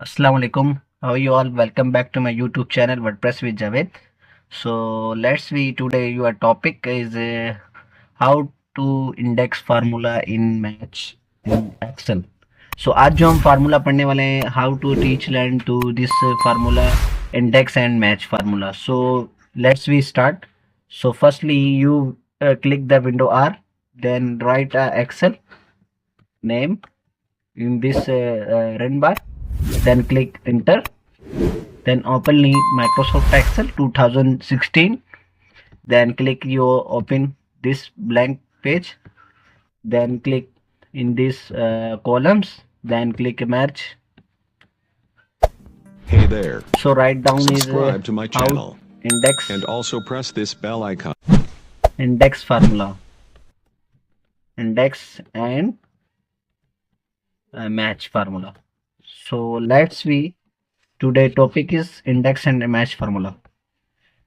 Assalamu alaikum. How are you all? Welcome back to my YouTube channel WordPress with Javed. So let's see today your topic is how to index formula in Match in Excel. So आज जो हम formula पढ़ने वाले हैं how to teach learn to this formula index and match formula. So let's we start. So firstly you click the window R, then write Excel name in this run bar, then click enter, then open Microsoft Excel 2016, then click your open this blank page, then click in this columns, then click merge. Hey there. So write down is Subscribe to my how channel index and also press this bell icon. index formula, index and match formula. So let's we today topic is index and match formula.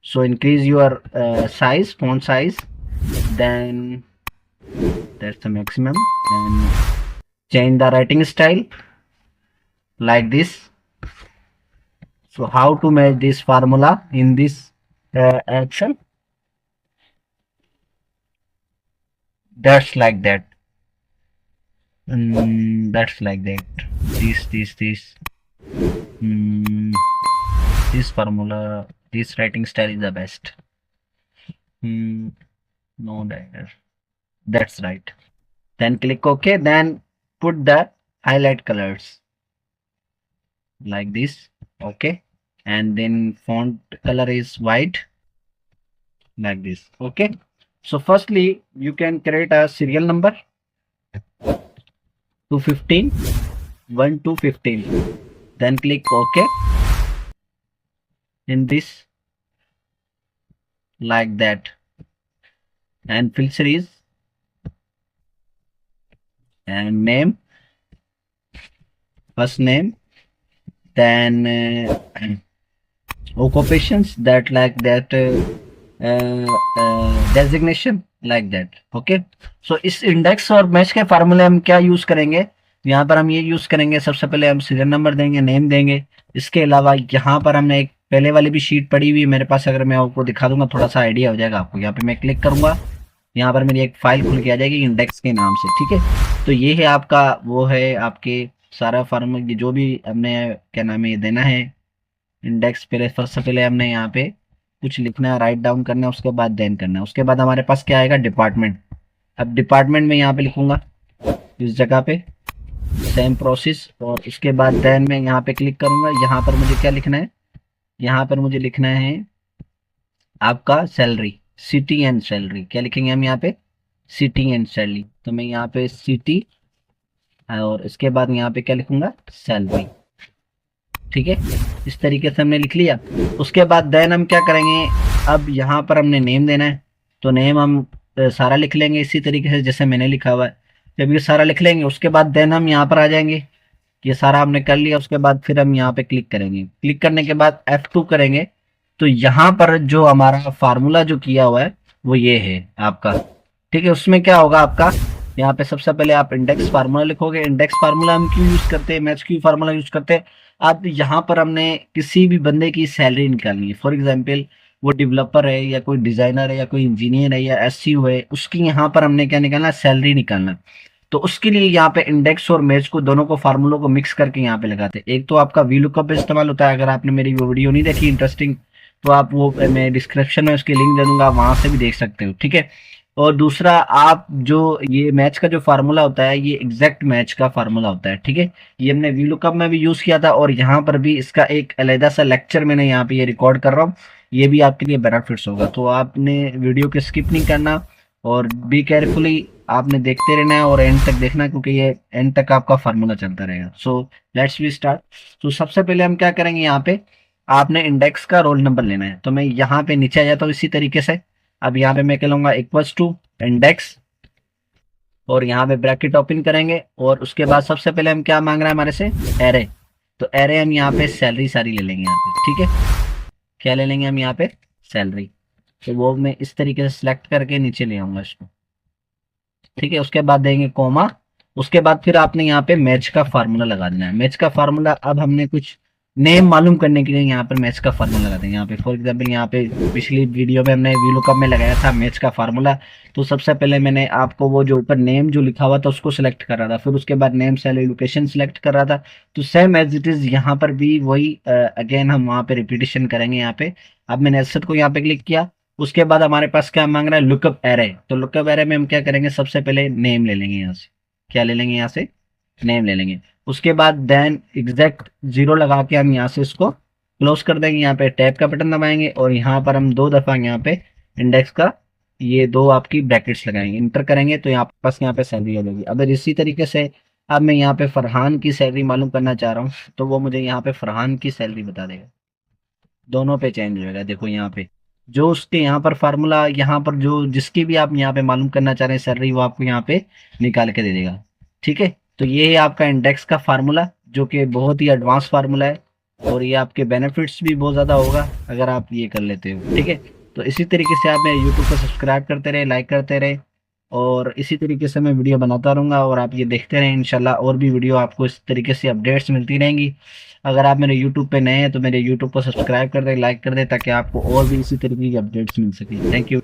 So increase your size, font size, then that's the maximum, then change the writing style like this. So how to match this formula in this action? That's like that. That's like that. This this formula, this writing style is the best. No, that's right. Then click OK, then put the highlight colors like this. Okay, and then font color is white like this. Okay, so firstly you can create a serial number to 15, 1 to 15, then click OK in this like that, and filter is and name, first name, then occupations, that like that designation like that. Okay, so इस index और match के फार्मूले हम क्या use करेंगे, यहाँ पर हम ये यूज करेंगे। सबसे पहले हम सीरियल नंबर देंगे, नेम देंगे। इसके अलावा यहाँ पर हमने एक पहले वाली भी शीट पड़ी हुई है मेरे पास, अगर मैं आपको दिखा दूंगा थोड़ा सा आइडिया हो जाएगा आपको। यहाँ पे मैं क्लिक करूंगा, यहाँ पर मेरी एक फाइल खुल के आ जाएगी इंडेक्स के नाम से। ठीक है, तो ये है आपका वो है आपके सारा फार्मूला जो भी हमने क्या नाम है ये देना है इंडेक्स। पहले सबसे पहले हमने यहाँ पे कुछ लिखना है, राइट डाउन करना है, उसके बाद देन करना है। उसके बाद हमारे पास क्या आएगा, डिपार्टमेंट। अब डिपार्टमेंट में यहाँ पे लिखूंगा इस जगह पे सेम प्रोसेस, और उसके बाद देन में यहाँ पे क्लिक करूंगा। यहाँ पर मुझे क्या लिखना है, यहाँ पर मुझे लिखना है आपका सैलरी, सिटी एंड सैलरी। क्या लिखेंगे हम यहाँ पे, सिटी एंड सैलरी। तो मैं यहाँ पे सिटी और इसके बाद यहाँ पे क्या लिखूंगा, सैलरी। ठीक है, इस तरीके से हमने लिख लिया। उसके बाद देन हम क्या करेंगे, अब यहाँ पर हमने नेम देना है, तो नेम हम सारा लिख लेंगे इसी तरीके से जैसे मैंने लिखा हुआ है। जब ये सारा लिख लेंगे उसके बाद देन हम यहाँ पर आ जाएंगे, ये सारा हमने कर लिया। उसके बाद फिर हम यहाँ पे क्लिक करेंगे, क्लिक करने के बाद F2 करेंगे। तो यहाँ पर जो हमारा फार्मूला जो किया हुआ है वो ये है आपका। ठीक है, उसमें क्या होगा आपका, यहाँ पे सबसे पहले आप इंडेक्स फार्मूला लिखोगे। इंडेक्स फार्मूला हम क्यों यूज करते हैं, मैच क्यों फार्मूला यूज करते हैं। अब यहाँ पर हमने किसी भी बंदे की सैलरी निकालनी है। फॉर एग्जाम्पल वो डेवलपर है या कोई डिजाइनर है या कोई इंजीनियर है या SEO है, उसकी यहाँ पर हमने क्या निकालना, सैलरी निकालना। तो उसके लिए यहाँ पे इंडेक्स और मैच को दोनों को फार्मूलों को मिक्स करके यहाँ पे लगाते हैं। एक तो आपका VLOOKUP इस्तेमाल होता है, अगर आपने मेरी वो वीडियो नहीं देखी इंटरेस्टिंग तो आप वो मैं डिस्क्रिप्शन में उसकी लिंक दे दूंगा, वहां से भी देख सकते हो। ठीक है, और दूसरा आप जो ये मैच का जो फार्मूला होता है ये एग्जैक्ट मैच का फार्मूला होता है। ठीक है, ये हमने VLOOKUP में भी यूज किया था और यहाँ पर भी इसका एक अलग सा लेक्चर मैंने यहाँ पे ये रिकॉर्ड कर रहा हूँ, ये भी आपके लिए बेनिफिट्स होगा। तो आपने वीडियो को स्किप नहीं करना और बी केयरफुली आपने देखते रहना है और एंड तक देखना, क्योंकि ये एंड तक आपका फार्मूला चलता रहेगा। So let's we start. तो सबसे पहले हम क्या करेंगे, यहाँ पे आपने इंडेक्स का रोल नंबर लेना है। तो मैं यहाँ पे नीचे आ जाता हूँ इसी तरीके से। अब यहाँ पे मैं क्या लूंगा, इक्वल्स टू इंडेक्स, और यहाँ पे ब्रैकेट ओपन करेंगे। और उसके बाद सबसे पहले हम क्या मांग रहा है हमारे से, एरे। तो एरे हम यहाँ पे सैलरी सारी ले लेंगे यहाँ पे। ठीक है, क्या ले लेंगे हम यहाँ पे, सैलरी। तो वो मैं इस तरीके से सिलेक्ट करके नीचे ले आऊंगा इसको। ठीक है, उसके बाद देंगे कोमा, उसके बाद फिर आपने यहाँ पे मैच का फार्मूला लगा देना है। मैच का फार्मूला, अब हमने कुछ नेम मालूम करने के लिए यहाँ पर मैच का फार्मूला लगाते हैं। यहाँ पे फॉर एग्जाम्पल यहाँ पे पिछली वीडियो में हमने वीलुकअप में लगाया था मैच का फार्मूला। तो सबसे पहले मैंने आपको वो जो ऊपर नेम जो लिखा हुआ था उसको सिलेक्ट कर रहा था, फिर उसके बाद नेम सैलरी लोकेशन सिलेक्ट कर रहा था। तो सेम एज इट इज यहाँ पर भी वही अगेन हम वहाँ पे रिपीटेशन करेंगे। यहाँ पे अब मैंने एसेट को यहाँ पे क्लिक किया। उसके बाद हमारे पास क्या मांग रहा है, लुकअप एरे। तो लुकअप एरे में हम क्या करेंगे, सबसे पहले नेम ले लेंगे यहाँ से। क्या ले लेंगे यहाँ से, नेम ले लेंगे। उसके बाद देन एग्जैक्ट 0 लगा के हम यहाँ से इसको क्लोज कर देंगे। यहाँ पे टैब का बटन दबाएंगे और यहाँ पर हम 2 दफा यहाँ पे इंडेक्स का ये 2 आपकी ब्रैकेट्स लगाएंगे, इंटर करेंगे तो यहाँ पास यहाँ पे सैलरी आ जाएगी। अगर इसी तरीके से अब मैं यहाँ पे फरहान की सैलरी मालूम करना चाह रहा हूँ तो वो मुझे यहाँ पे फरहान की सैलरी बता देगा। दोनों पे चेंज हो जाएगा। देखो यहाँ पे जो उसके यहाँ पर फार्मूला, यहाँ पर जो जिसकी भी आप यहाँ पे मालूम करना चाह रहे हैं सैलरी, वो आपको यहाँ पे निकाल के दे देगा। ठीक है, तो ये है आपका इंडेक्स का फार्मूला जो कि बहुत ही एडवांस फार्मूला है और ये आपके बेनिफिट्स भी बहुत ज़्यादा होगा अगर आप ये कर लेते हो। ठीक है, तो इसी तरीके से आप मेरे यूट्यूब को सब्सक्राइब करते रहे, लाइक करते रहे और इसी तरीके से मैं वीडियो बनाता रहूँगा और आप ये देखते रहें। इंशाल्लाह और भी वीडियो आपको इस तरीके से अपडेट्स मिलती रहेंगी। अगर आप मेरे यूट्यूब पे नए हैं तो मेरे यूट्यूब को सब्सक्राइब कर दें, लाइक कर दें ताकि आपको और भी इसी तरीके की अपडेट्स मिल सके। Thank you.